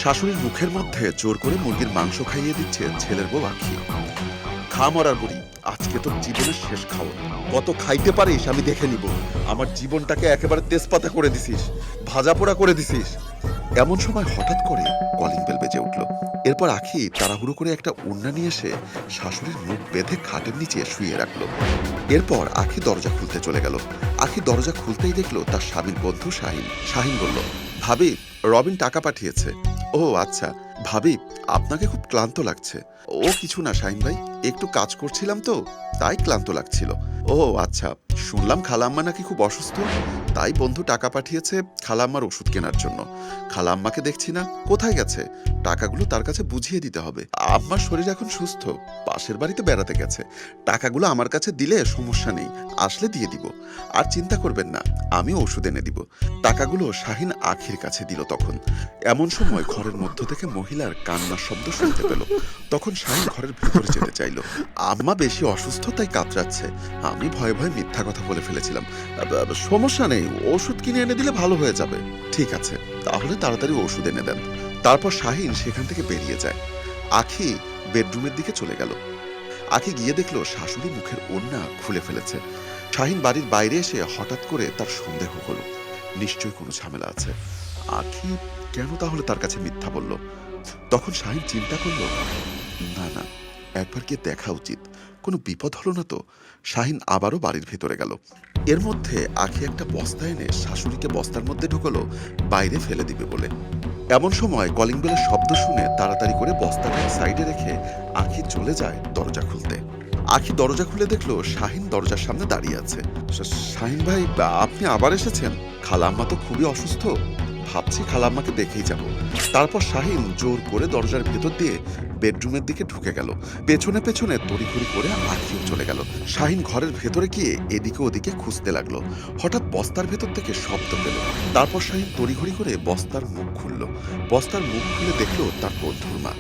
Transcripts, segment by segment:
শাশুড়ির মুখের মধ্যে জোর করে মুরগির মাংস খাইয়ে দিচ্ছে ছেলের বউ আখি। খা মরার বুড়ি, আজকে তোর জীবনের শেষ খাওয়া। কত খাইতে পারিস আমি দেখে নিব। আমার জীবনটাকে একেবারে তেজপাতা করে দিছিস, ভাজা পোড়া করে দিছিস। এমন সময় হঠাৎ করে কলিং বেল বেজে উঠল। এরপর আখি তাড়াহুড়ো করে একটা ওড়না নিয়ে এসে শাশুড়ির মুখ বেঁধে খাটের নিচে শুইয়ে রাখলো। এরপর আখি দরজা খুলতে চলে গেল। আখি দরজা খুলতেই দেখলো তার স্বামীর বন্ধু শাহিন। শাহিন বলল, ভাবি, রবিন টাকা পাঠিয়েছে। ও আচ্ছা। ভাবি, আপনাকে খুব ক্লান্ত লাগছে। ও কিছু না শাহিন ভাই, একটু কাজ করছিলাম তো, তাই ক্লান্ত লাগছিল। ও আচ্ছা, শুনলাম খালাম্মা নাকি খুব অসুস্থ, তাই বন্ধু টাকা পাঠিয়েছে খালাম্মার ওষুধ কেনার জন্য। খালাম্মাকে দেখছি না, কোথায় গেছে? টাকাগুলো তার কাছে বুঝিয়ে দিতে হবে। আম্মার শরীর এখন সুস্থ, পাশের বাড়িতে বেড়াতে গেছে। টাকাগুলো আমার কাছে দিলে সমস্যা নেই, আসলে দিয়ে দিব। আর চিন্তা করবেন না, আমিও ওষুধ এনে দিব। টাকাগুলো শাহিন আখির কাছে দিল। তখন এমন সময় ঘরের মধ্য থেকে মহিলার কান্নার শব্দ শুনতে পেল। তখন শাহিন ঘরের ভিতরে যেতে চাইল। আম্মা বেশি অসুস্থ, তাই কাতরাচ্ছে। আমি ভয়ে ভয়ে মিথ্যা কথা বলে ফেলেছিলাম। সমস্যা নেই, ওষুধ কিনে এনে দিলে ভালো হয়ে যাবে। ঠিক আছে, তাহলে তাড়াতাড়ি ওষুধ এনে দেন। তারপর শাহিন সেখান থেকে বেরিয়ে যায়। আখি বেডরুমের দিকে চলে গেল। আখি গিয়ে দেখলো শাশুড়ি মুখের ওড়না খুলে ফেলেছে। শাহিন বাড়ির বাইরে এসে হঠাৎ করে তার সন্দেহ হলো, নিশ্চয়ই কোনো ঝামেলা আছে। আখি কেন তাহলে তার কাছে মিথ্যা বলল? তখন শাহিন চিন্তা করলো, না না, একবার গিয়ে দেখা উচিত, কোনো বিপদ হলো না তো। শাহিন আবারও বাড়ির ভেতরে গেল। এর মধ্যে আখি একটা বস্তা এনে শাশুড়িকে বস্তার মধ্যে ঢুকলো বাইরে ফেলে দিবে বলে। এমন সময় কলিং বেলের শব্দ শুনে তাড়াতাড়ি করে বস্তাটা সাইডে রেখে আখি চলে যায় দরজা খুলতে। আখি দরজা খুলে দেখলো শাহিন দরজার সামনে দাঁড়িয়ে আছে। শাহিন ভাই, আপনি আবার এসেছেন? খালাম্মা তো খুবই অসুস্থ, ভাবছি খালাম্মাকে দেখেই যাব। তারপর শাহিন জোর করে দরজার ভেতর দিয়ে বেডরুমের দিকে ঢুকে গেল। পেছনে পেছনে তড়িঘড়ি করে আখিও চলে গেল। শাহিন ঘরের ভেতরে গিয়ে এদিকে ওদিকে খুঁজতে লাগলো। হঠাৎ বস্তার ভেতর থেকে শব্দ পেল। তারপর শাহিন তড়িঘড়ি করে বস্তার মুখ খুলল। বস্তার মুখ খুলে দেখলো তার বন্ধুর মা।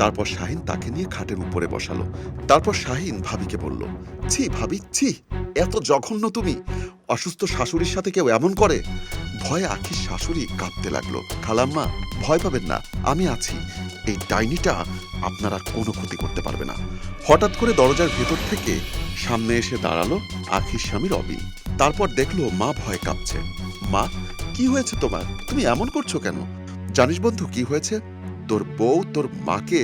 তারপর শাহিন তাকে নিয়ে খাটের উপরে বসালো। তারপর শাহিন ভাবিকে বলল, ছি ভাবি, ছি, এত জঘন্য তুমি! অসুস্থ শাশুড়ির সাথে কেউ এমন করে? ভয়ে আখির শাশুড়ি কাঁদতে লাগলো। খালাম্মা, ভয় পাবেন না, আমি আছি। এই ডাইনিটা আপনার আর কোনো ক্ষতি করতে পারবে না। হঠাৎ করে দরজার ভেতর থেকে সামনে এসে দাঁড়ালো আখির স্বামী রবিন। তারপর দেখলো মা ভয়ে কাঁপছে। মা, কি হয়েছে তোমার? তুমি এমন করছো কেন? জানিস বন্ধু কি হয়েছে? তোর বউ তোর মাকে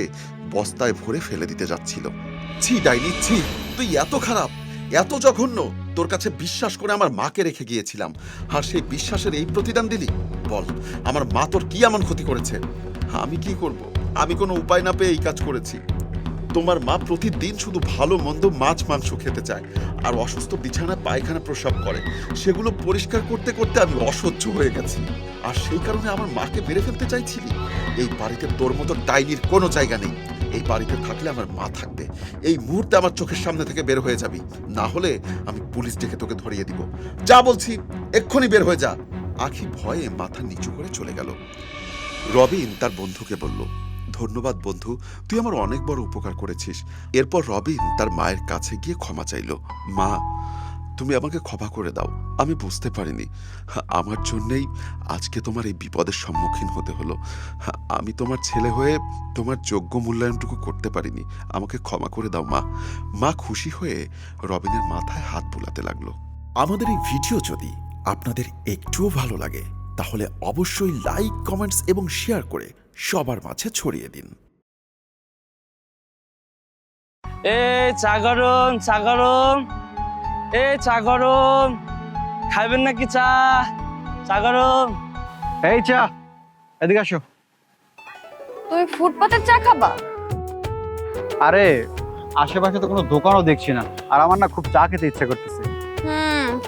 বস্তায় ভরে ফেলে দিতে যাচ্ছিল। ছি ডাইনি, ছি, তুই এত খারাপ, এত জঘন্য! তোর কাছে বিশ্বাস করে আমার মাকে রেখে গিয়েছিলাম, আর সেই বিশ্বাসের এই প্রতিদান দিলি? বল, আমার মা তোর কি এমন ক্ষতি করেছে? আমি কি করব? আমি কোনো উপায় না পেয়ে এই কাজ করেছি। তোমার মা প্রতিদিন শুধু ভালো মন্দ মাছ মাংস খেতে চায়, আর অসুস্থ বিছানায় পায়খানা প্রস্রাব করে। সেগুলো পরিষ্কার করতে করতে আমি অসহ্য হয়ে গেছি, আর সেই কারণে আমার মাকে মেরে ফেলতে চাইছিলি? এই বাড়িতে তোর মতো ডাইনির কোনো জায়গা নেই। এই বাড়িতে থাকলে আমার মা থাকবে। এই মুহূর্তে আমার চোখের সামনে থেকে বের হয়ে যাবি, না হলে আমি পুলিশ ডেকে তোকে ধরিয়ে দিব। যা বলছি, এক্ষুনি বের হয়ে যা। আখি ভয়ে মাথা নিচু করে চলে গেল। রবিন তার বন্ধুকে বলল, ধন্যবাদ বন্ধু, তুই আমার অনেক বড় উপকার করেছিস। এরপর রবিন তার মায়ের কাছে গিয়ে ক্ষমা চাইল। মা, তুমি আমাকে ক্ষমা করে দাও, আমি বুঝতে পারিনি। আমার জন্যেই আজকে তোমার এই বিপদের সম্মুখীন হতে হলো। আমি তোমার ছেলে হয়ে তোমার যোগ্য মূল্যায়নটুকু করতে পারিনি, আমাকে ক্ষমা করে দাও মা। মা খুশি হয়ে রবিনের মাথায় হাত বুলাতে লাগলো। আমাদের এই ভিডিও যদি আপনাদের একটুও ভালো লাগে তাহলে অবশ্যই লাইক, কমেন্টস এবং শেয়ার করে সবার মাঝে ছড়িয়ে দিন। চা গরম, চা গরম, চা গরম, খাইবেন নাকি চা? চা গরম। এই চা, এদিকে আসো। তুমি ফুটপাতের চা খাবা? আরে আশেপাশে তো কোনো দোকানও দেখছি না, আর আমার না খুব চা খেতে ইচ্ছা করতেছে।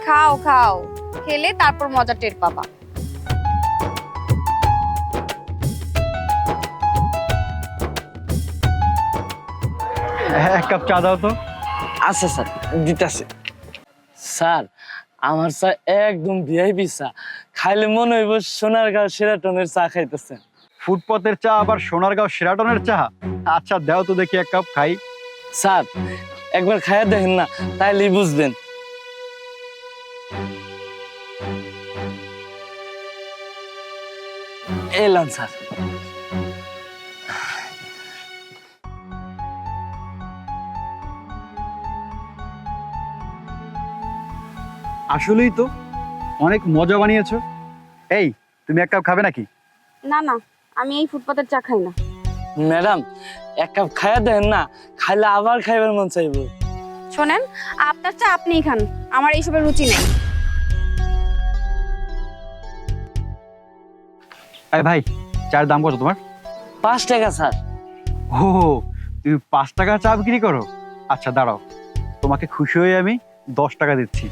খাও খাও, খেলে তারপর মজা টের পাবা। এক কাপ চা দাও তো। আচ্ছা স্যার, দিতেছে। স্যার, আমার চা একদম ভিআইপি চা, খাইলে মনে হইব সোনারগাঁও সেরাটনের চা খাইতেছেন। ফুটপাতের চা আবার সোনারগাঁও সেরাটনের চা? আচ্ছা দাও তো দেখি এক কাপ খাই। স্যার, একবার খাইয়া দেখেন না, তাইলেই বুঝবেন। এলাম স্যার। আসলেই তো অনেক মজা বানিয়েছো। এই, তুমি এক কাপ খাবে নাকি? না না, আমি এই ফুটপাতের চা খাই না। ম্যাডাম, এক কাপ খাইয়া দেন না, খাইলে আবার খাইবার মন চাইবো। শোনেন, আপনার চা আপনিই খান, আমার এইসবের রুচি নেই। আরে ভাই, চায়ের দাম কত তোমার? 5 টাকা স্যার। ও, তুমি 5 টাকা চা বিক্রি করো? আচ্ছা দাঁড়াও, তোমাকে খুশি হয়ে আমি 10 টাকা দিচ্ছি।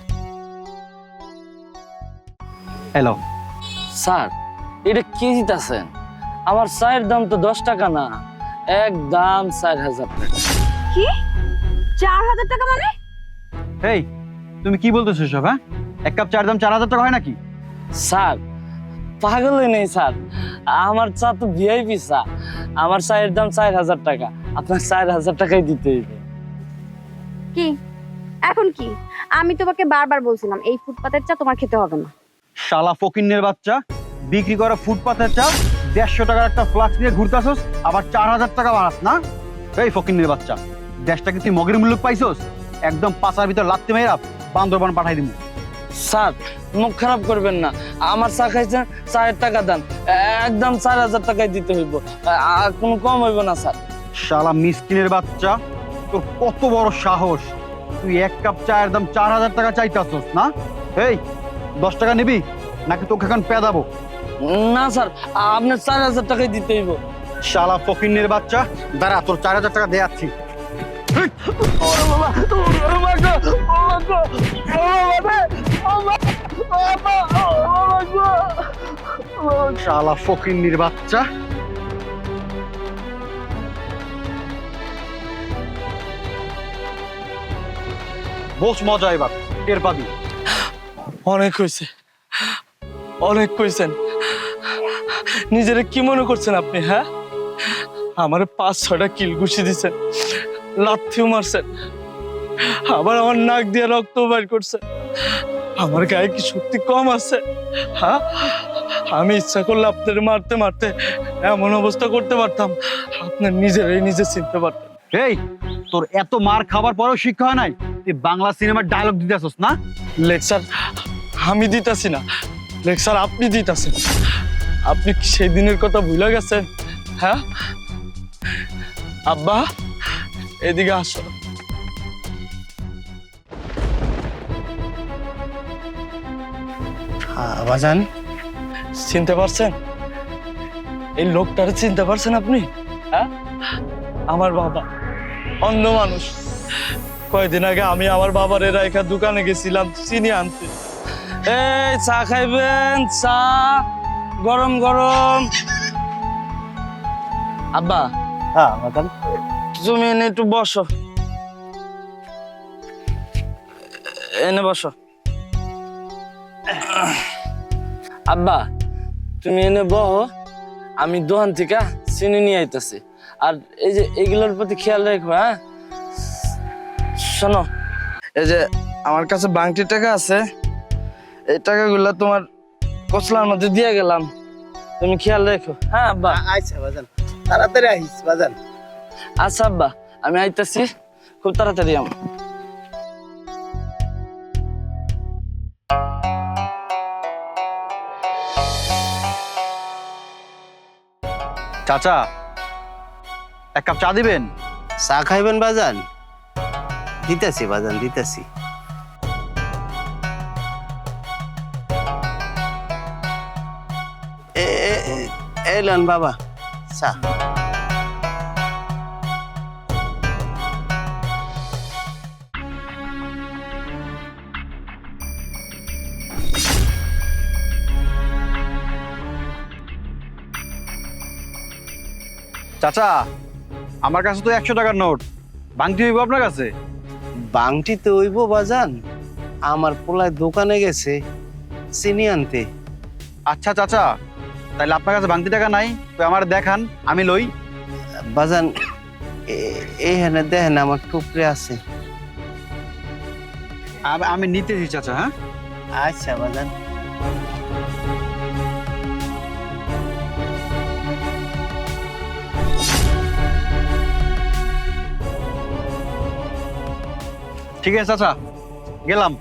হ্যালো স্যার, এটা কি দিতেছেন? আমার চায়ের দাম তো 10 টাকা না, একদম 4000 টাকা। কি 4000 টাকা মানে? এই, তুমি কি বলতেছো সব? হ্যাঁ, এক কাপ চায়ের দাম 4000 টাকা হয় নাকি? স্যার, পাগলই নেই স্যার, আমার চা তো ভিআইপি চা, আমার চায়ের দাম 4000 টাকা, আপনার 4000 টাকাই দিতে হইবে। কি এখন কি? আমি তোমাকে বারবার বলছিলাম এই ফুটপাতের চা তোমার খেতে হবে না। শালা ফকিন্নের বাচ্চা, বিক্রি করা ফুটপাতের চা 150 টাকার একটা ফ্লাক্স নিয়ে ঘুরতাছস, আবার 4000 টাকা বানাস না? এই ফকিন্নের বাচ্চা, দেশটাকে তুই মগের মূল্য পাইছস? একদম পাচার ভিতর লাগতে মেয়েরা বান্দরবান পাঠাই দিব। স্যার, মুখ খারাপ করবেন না, আমার চা খাইছেন, চায়ের টাকা দেন, একদম 4000 টাকাই দিতে হইব, আর কোনো কম হইব না স্যার। শালা মিসকিনের বাচ্চা, তোর কত বড় সাহস! তুই এক কাপ চায়ের দাম 4000 টাকা চাইতাছস না? এই, 10 টাকা নিবি নাকি তোকে এখন পেদাবো? না স্যার, আপনার 4000 টাকাই দিতে হইব। শালা ফকিন্নের বাচ্চা, দাঁড়া, তোর 4000 টাকা দেয়াচ্ছি। শালা ফকিন্নির বাচ্চা। বস মজা এবার টের পাবি। অনেক হয়েছে, অনেক কইছেন। নিজেরে কি মনে করছেন আপনি? হ্যাঁ, আমার 5-6টা কিল ঘুষি দিছেন, লাথিও মারছেন, আবার আমার নাক দিয়ে রক্ত বের করছেন। আমার গায়ে কি শক্তি কম আছে? হ্যাঁ, আমি ইচ্ছা করলে আপনার মারতে মারতে এমন অবস্থা করতে পারতাম, আপনার নিজেরাই নিজে চিনতে পারতেন। এই, তোর এত মার খাবার পরেও শিক্ষা হয় নাই? তুই বাংলা সিনেমার ডায়লগ দিতেছস না? লেকচার আমি দিতাছি না, লেকচার আপনি দিতাছেন। আপনি কি সেই দিনের কথা ভুলে গেছেন? হ্যাঁ আব্বা, এদিকে আসো। বাজান, চিনতে পারছেন? এই লোকটারে চিনতে পারছেন আপনি? হ্যাঁ, আমার বাবা, অন্ধ মানুষ। কয়েকদিন আগে আমি আমার বাবার রাইখা দোকানে গেছিলাম চিনি আনতে। এই চা খাইবেন? চা গরম গরম। আব্বা, হ্যাঁ বাজান, তুমি এনে একটু বসো, এনে বসো। আব্বা, তুমি এনে বহ, আমি দোকান থেকে চিনি নিয়ে আইতাছি। আর এই যে এগুলোর প্রতি খেয়াল রেখো। হ্যাঁ, শোনো, এই যে আমার কাছে বাংটি টাকা আছে, এই টাকাগুলো তোমার কচলার মধ্যে দিয়ে গেলাম, তুমি খেয়াল রেখো। হ্যাঁ আব্বা। আচ্ছা বাজান, তাড়াতাড়ি আইস বাজান। আচ্ছা আব্বা, আমি আইতাছি খুব তাড়াতাড়ি। আমার চাচা, এক কাপ চা দিবেন? চা খাইবেন বাজান? দিতেছি বাজান, দিতেছি। এলেন বাবা চা। চাচা, আমার কাছে তো 100 টাকার নোট, ভাঙতি হইব আপনার কাছে? বাংটি তো হইব বাজান, আমার পোলায় দোকানে গেছে চিনি আনতে। আচ্ছা চাচা, তাহলে আপনার কাছে ভাঙতি টাকা নাই তো আমার দেখান, আমি লই। বাজান, এখানে দেখেন আমার টুকরে আছে। আমি নিতেছি চাচা। হ্যাঁ আচ্ছা বাজান। ঠিক আছে চাচা, গেলাম।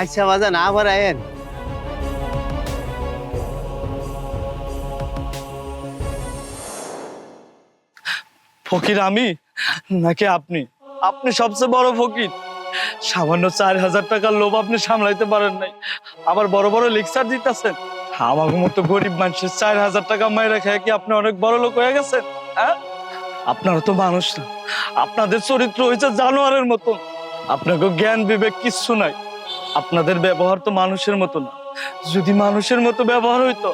আচ্ছা বাজান, আবার আয়েন। ফকির আমি নাকি আপনি? আপনি সবচেয়ে বড় ফকির। সামান্য 4,000 টাকার লোভ আপনি সামলাইতে পারেন নাই, আবার বড় বড় লেকচার দিতেছেন। আমার মতো গরিব মানুষের 4,000 টাকা মাইরা খেয়ে কি আপনি অনেক বড় লোক হয়ে গেছেন? হ্যাঁ, আপনারা তো মানুষ না, আপনাদের চরিত্র হয়েছে জানোয়ারের মতো। আপনাকে জ্ঞান বিবেক কিচ্ছু নাই। আপনাদের ব্যবহার তো মানুষের মতো না। যদি মানুষের মতো ব্যবহার হইতো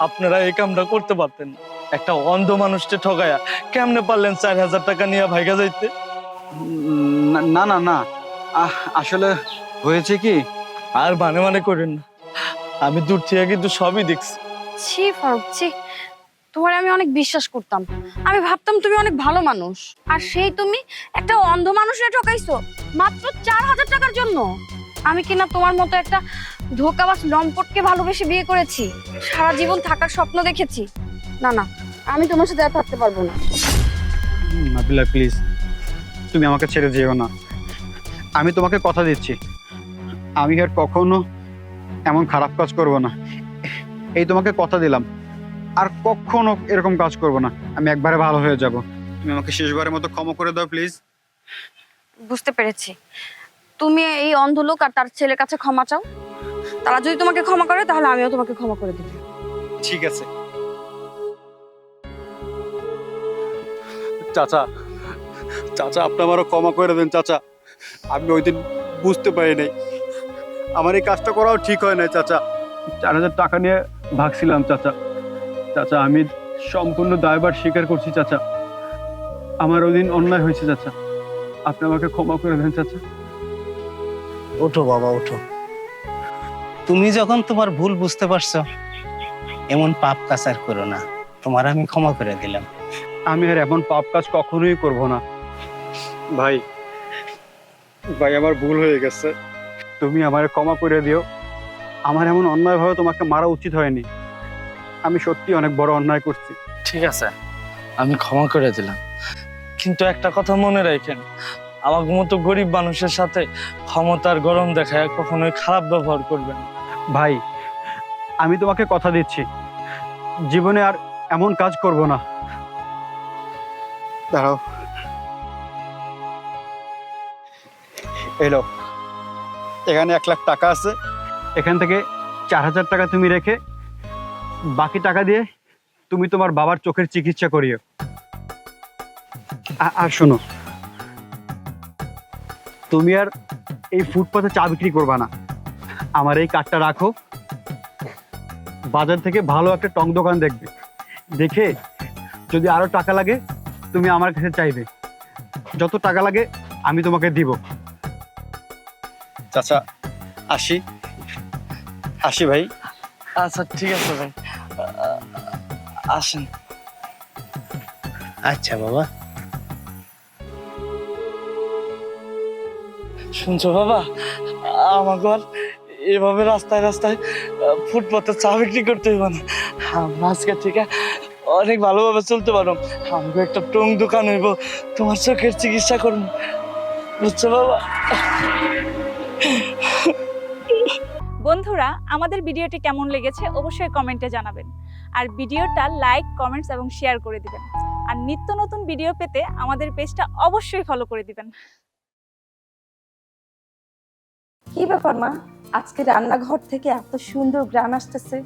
আপনারা এই কামটা করতে পারতেন না। একটা অন্ধ মানুষকে ঠগায়া কেমনে পারলেন 4,000 টাকা নিয়ে ভাইগা যাইতে? না না না, আসলে হয়েছে কি, আর মানে মানে করেন না, আমি দূর থেকে কিন্তু সবই দেখছি। ছি ফারুক, ছি। তোমার আমি অনেক বিশ্বাস করতাম। আমি ভাবতাম তুমি অনেক ভালো মানুষ, আর সেই তুমি একটা অন্ধ মানুষের ঠকাইছো মাত্র 4,000 টাকার জন্য। আমি কিনা তোমার মতো একটা ধোঁকাবাজ লম্পটকে ভালোবেসে বিয়ে করেছি, সারা জীবন থাকার স্বপ্ন দেখেছি। না না, আমি তোমার সাথে আর থাকতে পারবো না। নাবিলা প্লিজ, তুমি আমাকে ছেড়ে যেও না। আমি তোমাকে কথা দিচ্ছি, আমি আর কখনো এমন খারাপ কাজ করব না। এই তোমাকে কথা দিলাম, আর কখনো এরকম কাজ করব না। আমি একবারে ভালো হয়ে যাব। তুমি আমাকে শেষবারের মতো ক্ষমা করে দাও প্লিজ। বুঝতে পেরেছি, তুমি এই অন্ধ লোক আর তার ছেলের কাছে ক্ষমা চাও। তারা যদি তোমাকে ক্ষমা করে তাহলে আমিও তোমাকে ক্ষমা করে দেব। ঠিক আছে চাচা, চাচা আপনি আমারও ক্ষমা করে দেন চাচা। আমি ওই দিন বুঝতে পারি নাই, আমার এই কাজটা করাও ঠিক হয় নাই চাচা। 4,000 টাকা নিয়ে ভাগছিলাম চাচা। চাচা আমি সম্পূর্ণ দায়ভার স্বীকার করছি চাচা। আমার ওই দিন অন্যায় হয়েছে চাচা, আপনি আমাকে ক্ষমা করে দেন চাচা। ওঠো বাবা, ওঠো। তুমি যখন তোমার ভুল বুঝতে পারছো, এমন পাপ কাজ আর করো না। তোমার আমি ক্ষমা করে দিলাম। আমি আর এমন পাপ কাজ কখনোই করব না। ভাই, ভাই আমার ভুল হয়ে গেছে, তুমি আমারে ক্ষমা করে দিও। আমার এমন অন্যায়ভাবে তোমাকে মারা উচিত হয়নি। আমি সত্যি অনেক বড় অন্যায় করছি। ঠিক আছে, আমি ক্ষমা করে দিলাম, কিন্তু একটা কথা মনে রাখেন, আমার মতো গরিব মানুষের সাথে ক্ষমতার গরম দেখায় কখনোই খারাপ ব্যবহার করবেন না। ভাই, আমি তোমাকে কথা দিচ্ছি, জীবনে আর এমন কাজ করব না। দাঁড়াও, এলো, এখানে 1,00,000 টাকা আছে। এখান থেকে 4,000 টাকা তুমি রেখে বাকি টাকা দিয়ে তুমি তোমার বাবার চোখের চিকিৎসা করিও। আর শোনো, তুমি আর এই ফুটপাতে চা বিক্রি করবা না। আমার এই কার্ডটা রাখো, বাজার থেকে ভালো একটা টং দোকান দেখবে, দেখে যদি আরো টাকা লাগে তুমি আমার কাছে চাইবে। যত টাকা লাগে আমি তোমাকে দিব। চাচা আসি, আসি ভাই। আচ্ছা ঠিক আছে ভাই, আসেন। আচ্ছা বাবা। শুনছো বাবা, আমাকে আর এভাবে রাস্তায় রাস্তায় ফুটপাতে চা বিক্রি করতে হইব না। আমরা আজকে থেকে অনেক ভালোভাবে চলতে পারো। আমাকে একটা টং দোকান হইব, তোমার চোখের চিকিৎসা করবো, বুঝছো বাবা? বন্ধুরা, আমাদের ভিডিওটি কেমন লেগেছে অবশ্যই কমেন্টে জানাবেন, আর ভিডিওটা লাইক, কমেন্টস এবং শেয়ার করে দিবেন। আর নিত্য নতুন ভিডিও পেতে আমাদের পেজটা অবশ্যই ফলো করে দিবেন। কি ব্যাপার মা, আজকে রান্নাঘর থেকে এত সুন্দর গ্রান আসতেছে,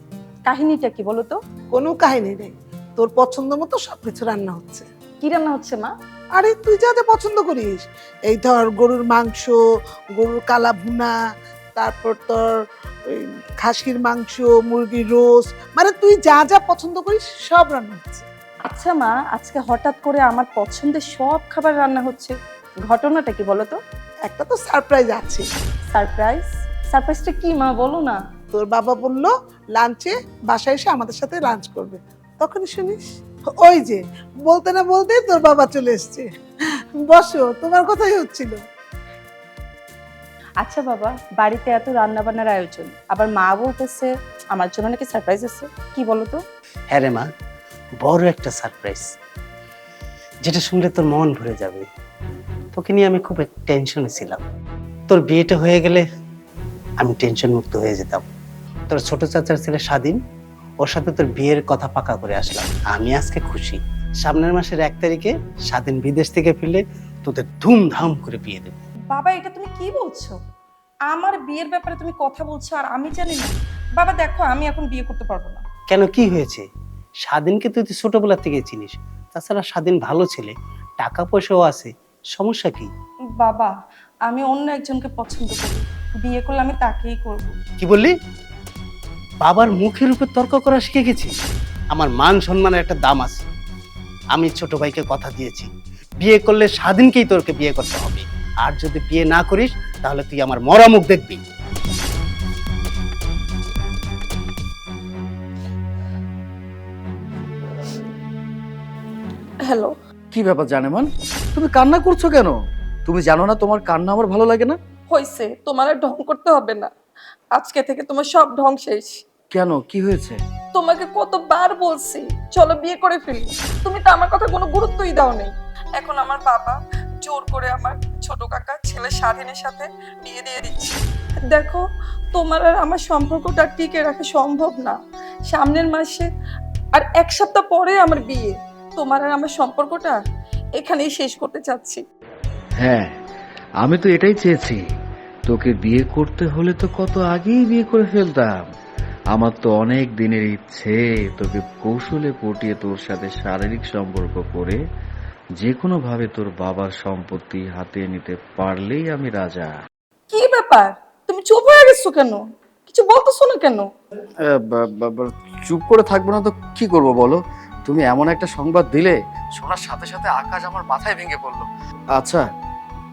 কাহিনীটা কি বলো তো? কোনো কাহিনী নেই, তোর পছন্দ মতো সবকিছু রান্না হচ্ছে। কি রান্না হচ্ছে মা? আরে তুই যা যা পছন্দ করিস, এই ধর গরুর মাংস, গরুর কালা ভুনা, তারপর তোর ওই খাসির মাংস, মুরগির রোস্ট, মানে তুই যা যা পছন্দ করিস সব রান্না হচ্ছে। আচ্ছা মা, আজকে হঠাৎ করে আমার পছন্দের সব খাবার রান্না হচ্ছে, ঘটনাটা কি বলো তো? একটা তো সারপ্রাইজ আছে। সারপ্রাইজ? সারপ্রাইজটা কি মা, বলো না। তোর বাবা বললো লাঞ্চে বাসায় এসে আমাদের সাথে লাঞ্চ করবে, তখনই শুনিস ওই যে বলতে না বলতে তোর বাবা চলে এসছে। বসো, তোমার কথাই হচ্ছিল। আচ্ছা বাবা, বাড়িতে এত রান্না বান্নার আয়োজন, আবার মা বলতেছে আমার জন্য নাকি সারপ্রাইজ আছে, কি বলো তো? হ্যাঁ রে মা, বড় একটা সারপ্রাইজ, যেটা শুনলে তোর মন ভরে যাবে। তোকে নিয়ে আমি খুব টেনশনে ছিলাম। তোর বিয়েটা হয়ে গেলে আমি টেনশন মুক্ত হয়ে যেতাম। তোর ছোট চাচার ছেলে স্বাধীন, ওর সাথে তোর বিয়ের কথা পাকা করে আসলাম। আমি আজকে খুশি। সামনের মাসের 1 তারিখে স্বাধীন বিদেশ থেকে ফিরলে তোদের ধুমধাম করে বিয়ে দেবে। বাবা এটা তুমি কি বলছো? আমার বিয়ের ব্যাপারে তুমি কথা বলছো আর আমি জানি না? বাবা দেখো, আমি এখন বিয়ে করতে পারবো না। কেন, কি হয়েছে? স্বাধীনকে তুই তো ছোটবেলা থেকে চিনিস। তাছাড়া স্বাধীন ভালো ছেলে, টাকা পয়সাও আছে, সমস্যা কি? বাবা আমি অন্য একজনকে পছন্দ করি, বিয়ে করলে আমি তাকেই করব। কি বললি? বাবার মুখের উপর তর্ক করা শিখে গেছি? আমার মান সম্মানের একটা দাম আছে। আমি ছোট ভাইকে কথা দিয়েছি, বিয়ে করলে স্বাধীনকেই তোরকে বিয়ে করতে হবে। আর যদি বিয়ে না করিস তাহলে তুই আমার মরা মুখ দেখবি। হ্যালো। কি ব্যাপার জানেমান, তুমি কান্না করছো কেন? তুমি জানো না তোমার কান্না আমার ভালো লাগে না? হইছে, তোমার আর ঢং করতে হবে না। আজকে থেকে তোমার সব ঢং শেষ। কেন, কি হয়েছে? তোমাকে কতবার বলছি চলো বিয়ে করে ফেলি, তুমি তো আমার কথা কোনো গুরুত্বই দাও নেই। এখন আমার বাবা জোর করে আমার ছোট কাকা ছেলে স্বাধীনের সাথে বিয়ে দিয়ে দিচ্ছে। দেখো, তোমার আর আমার সম্পর্কটা টিকে রাখা সম্ভব না। সামনের মাসে আর 1 সপ্তাহ পরে আমার বিয়ে। তোমার আর আমার সম্পর্কটা এখানেই শেষ করতে চাচ্ছি। হ্যাঁ, আমি তো এটাই চেয়েছি। তোকে বিয়ে করতে হলে তো কত আগেই বিয়ে করে ফেলতাম। আমার তো অনেক দিনের ইচ্ছে তোকে কৌশলে পটিয়ে তোর সাথে শারীরিক সম্পর্ক করে যে কোনো ভাবে তোর বাবার সম্পত্তি হাতিয়ে নিতে পারলেই আমি রাজা। কি ব্যাপার, তুমি চুপ হয়ে গেছো কেন? কিছু বলতেছো না কেন? চুপ করে থাকবো না তো কি করব বলো? তুমি এমন একটা সংবাদ দিলে, শোনার সাথে সাথে আকাশ আমার মাথায় ভেঙে পড়লো। আচ্ছা,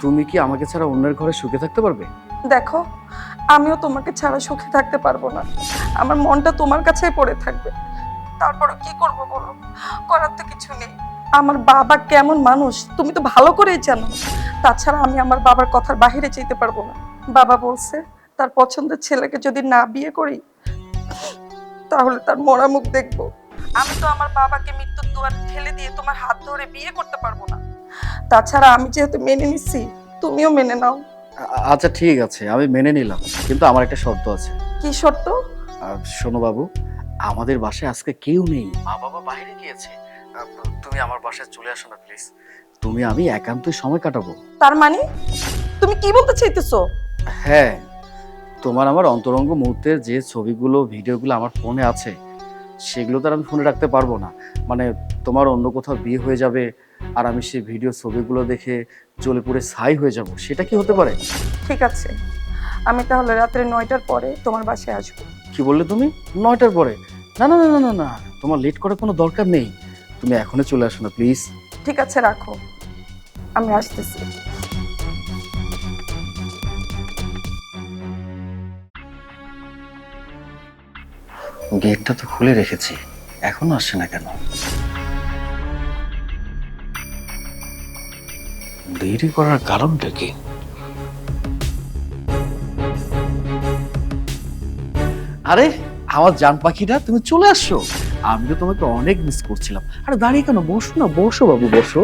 তুমি কি আমাকে ছাড়া অন্যের ঘরে সুখে থাকতে পারবে? দেখো, আমিও তোমাকে ছাড়া সুখে থাকতে পারবো না। আমার মনটা তোমার কাছেই পড়ে থাকবে। তারপরে কি করব বলো, করার তো কিছু নেই। আমার বাবা কেমন মানুষ তুমি তো ভালো করেই জানো। তাছাড়া আমি আমার বাবার কথার বাইরে যেতে পারবো না। বাবা বলছে তার পছন্দের ছেলেকে যদি না বিয়ে করি তাহলে তার মরা মুখ দেখবো। আমি তো আমার বাবাকে মৃত্যুর দুয়ারে ঠেলে দিয়ে তোমার হাত ধরে বিয়ে করতে পারবো না। তাছাড়া আমি যেহেতু মেনে নিচ্ছি, তুমিও মেনে নাও। আচ্ছা ঠিক আছে, আমি মেনে নিলাম, কিন্তু আমার একটা শর্ত আছে। কি শর্ত? শোনো বাবু, আমাদের বাসায় আজকে কেউ নেই, মা বাবা বাইরে গিয়েছে। তুমি আমার বাসায় চলে আসো না প্লিজ। তুমি আমি একান্তই সময় কাটাবো। তার মানে তুমি কি বলতে চাইতেছো? হ্যাঁ, তোমার আমার অন্তরঙ্গ মুহূর্তের যে ছবিগুলো ভিডিওগুলো আমার ফোনে আছে সেগুলো তো আর আমি ফোনে রাখতে পারবো না। মানে তোমার অন্য কোথাও বিয়ে হয়ে যাবে আর আমি সেই ভিডিও ছবিগুলো দেখে জ্বলে পুড়ে ছাই হয়ে যাব, সেটা কি হতে পারে? ঠিক আছে, আমি তাহলে রাত্রে 9টার পরে তোমার বাসায় আসবো। কি বললে তুমি? 9টার পরে? না না না না না না, তোমার লেট করার কোনো দরকার নেই। তুমি এখনই চলে আসো না প্লিজ। ঠিক আছে, রাখো, আমি আসতেছি। গেটটা তো খুলে রেখেছি, এখনো আসছে না কেন? দেরি করার কারণটা কি? আরে আমার জান পাখিটা, তুমি চলে আসছো। আমি তো তোমাকে অনেক মিস করছিলাম। আরে দাঁড়িয়ে কেন, বসো না, বসো বাবু বসো।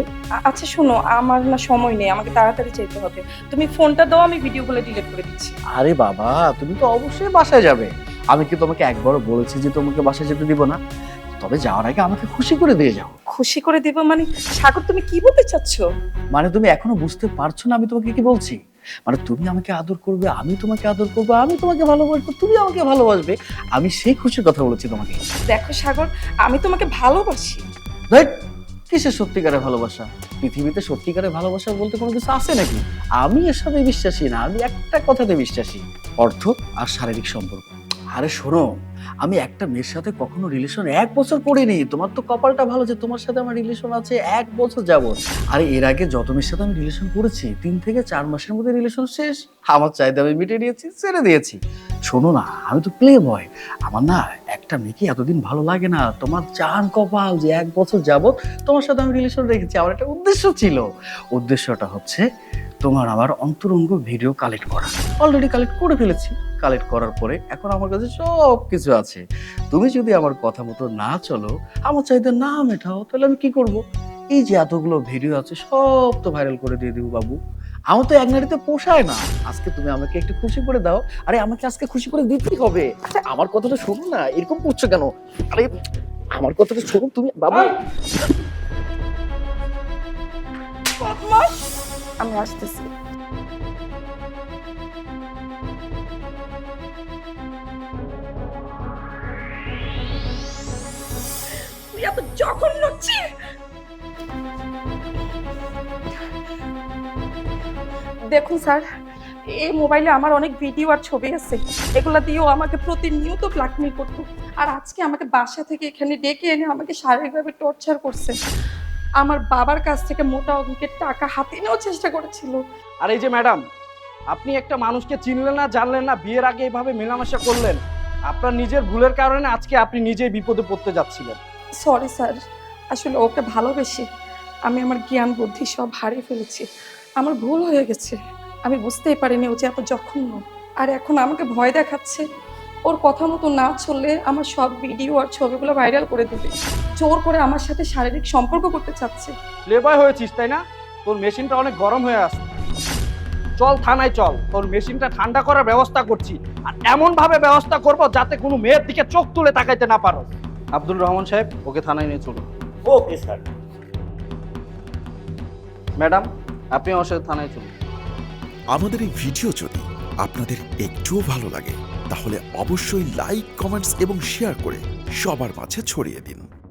আচ্ছা শোনো, আমার না সময় নেই, আমাকে তাড়াতাড়ি যেতে হবে। তুমি ফোনটা দাও, আমি ভিডিওগুলো ডিলিট করে দিচ্ছি। আরে বাবা, তুমি তো অবশ্যই বাসায় যাবে। আমি কি তোমাকে একবারও বলেছি যে তোমাকে বাসায় যেতে দিব না? তবে যাওয়ার আগে আমাকে খুশি করে দিয়ে যাও। খুশি করে দিব মানে? সাগর তুমি কি বলতে চাচ্ছ? মানে তুমি এখনো বুঝতে পারছো না আমি তোমাকে কি বলছি? মানে তুমি আমাকে আদর করবে, আমি তোমাকে আদর করবো, আমি তোমাকে ভালোবাসবো, তুমি আমাকে ভালোবাসবে। আমি সেই খুশির কথা বলেছি তোমাকে। দেখো সাগর, আমি তোমাকে ভালোবাসি। রাইট? কিসের সত্যিকারের ভালোবাসা? পৃথিবীতে সত্যিকারের ভালোবাসা বলতে কোনো কিছু আছে নাকি? আমি এসবে বিশ্বাসী না, আমি একটা কথাতে বিশ্বাসী, অর্থ আর শারীরিক সম্পর্ক। আরে শোনো, আমি একটা মেয়ের সাথে কখনো রিলেশন 1 বছর করিনি। তোমার তো কপালটা ভালো যে তোমার সাথে আমার রিলেশন আছে 1 বছর যাবত। আর এর আগে যত মেয়ের সাথে আমি রিলেশন করেছি 3 থেকে 4 মাসের মধ্যে রিলেশন শেষ। আমার চাহিদা আমি মিটিয়ে নিয়েছি, ছেড়ে দিয়েছি। শোনো না, আমি তো প্লে বয়, আমার না একটা মেয়েকে এতদিন ভালো লাগে না। তোমার চান কপাল যে 1 বছর যাবত তোমার সাথে আমি রিলেশন রেখেছি। আমার একটা উদ্দেশ্য ছিল, উদ্দেশ্যটা হচ্ছে তোমার আমার অন্তরঙ্গ ভিডিও কালেক্ট করা। অলরেডি কালেক্ট করে ফেলেছি। কালেক্ট করার পরে এখন আমার কাছে সব কিছু আছে। তুমি যদি আমার কথা মতো না চলো, আমার চাহিদা না মেটাও, তাহলে আমি কি করব? এই যে এতগুলো ভিডিও আছে সব তো ভাইরাল করে দিয়ে দেবো বাবু। আমার তো এক নারীতে পোষায় না। আজকে তুমি আমাকে একটু খুশি করে দাও। আরে আমাকে আজকে খুশি করে দিতেই হবে। আমার কথাটা শোনো না, এরকম করছো কেন? আরে আমার কথাটা শোনো তুমি বাবা। আমি আসতেছি। তুই এত জঘন্য ছি! দেখুন স্যার, এই মোবাইলে আমার অনেক ভিডিও আর ছবি আছে, এগুলা দিয়েও আমাকে প্রতিনিয়ত ব্ল্যাকমেল করতো। আর আজকে আমাকে বাসা থেকে এখানে ডেকে এনে আমাকে শারীরিকভাবে টর্চার করছে। আমার বাবার কাছ থেকে মোটা অঙ্কের টাকা হাতে নেওয়ার চেষ্টা করেছিল। আর এই যে ম্যাডাম, আপনি একটা মানুষকে চিনলেন না, জানলেন না, বিয়ের আগে এইভাবে মেলামেশা করলেন। আপনার নিজের ভুলের কারণে আজকে আপনি নিজেই বিপদে পড়তে যাচ্ছিলেন। সরি স্যার, আসলে ওকে ভালোবেসে আমি আমার জ্ঞান বুদ্ধি সব হারিয়ে ফেলেছি। আমার ভুল হয়ে গেছে, আমি বুঝতেই পারিনি ও যে এত জঘন্য। আর এখন আমাকে ভয় দেখাচ্ছে, ওর কথা মতো না চললে আমার সব ভিডিও আর ছবিগুলো ভাইরাল করে দেবে। জোর করে আমার সাথে শারীরিক সম্পর্ক করতে চাচ্ছে। লেবাই হয়েছিস তাই না? তোর মেশিনটা অনেক গরম হয়ে আসছে। চল থানায় চল, তোর মেশিনটা ঠান্ডা করার ব্যবস্থা করছি। আর এমন ভাবে ব্যবস্থা করব যাতে কোনো মেয়ের দিকে চোখ তুলে তাকাইতে না পারো। আব্দুল রহমান সাহেব, ওকে থানায় নিয়ে চলুন। Okay sir. ম্যাডাম, আপনি আমার সাথে থানায় চলুন। আমাদের এই ভিডিও যদি আপনাদের একটুও ভালো লাগে তাহলে অবশ্যই লাইক, কমেন্টস এবং শেয়ার করে সবার মাঝে ছড়িয়ে দিন।